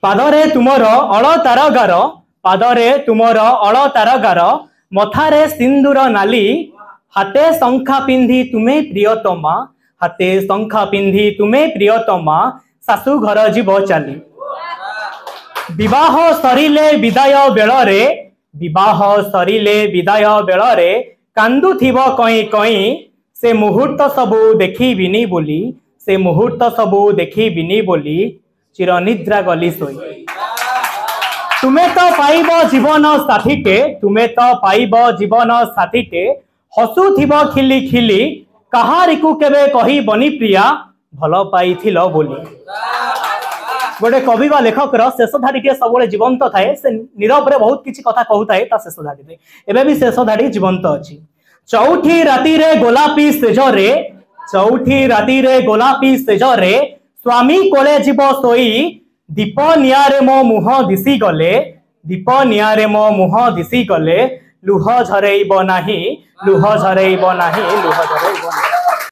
पादरे तुमर अलतार गार पादरे तुमर अलतार गार मथारे सिंदूर नाली हाथे शंखा पिंधि तुमे प्रियतमा हाथे शंखा पिंधि तुमे प्रियतमा सासु घर जीव चाली विवाह सरिले विदाय बेलरे विवाह सरिले विदाय बेलरे कांदुथिब कई कई से मुहूर्त सबू देखिबिनी बोली से मुहूर्त सबू देखिबिनी बोली चिरनिद्रा गली सोई तुमे तो पाइब जीवन साथीटे तुमे तो पाइब जीवन साथीटे हसुथिब खिली खिली कहारिकु केबे कहिबनी प्रिया भल पाइथिल बोली गोटे कवि बा लेखक शेष धाड़ी सब जीवंत थाए से नीरव रे बहुत किसी कथा कहूए शेष धाड़ी एवं भी शेष धाड़ी जीवंत अच्छी चौठी राति रे गोलापी सेजरे चौठी राति रे गोलापी सेजरे स्वामी कोले जीव सोई दीप नियारे मो मुह दिशी गले दीप नियारे मो मुह दिशी गले लुह झरेइब नाही लुह झरेइब नाही लुह झरेइब नाही।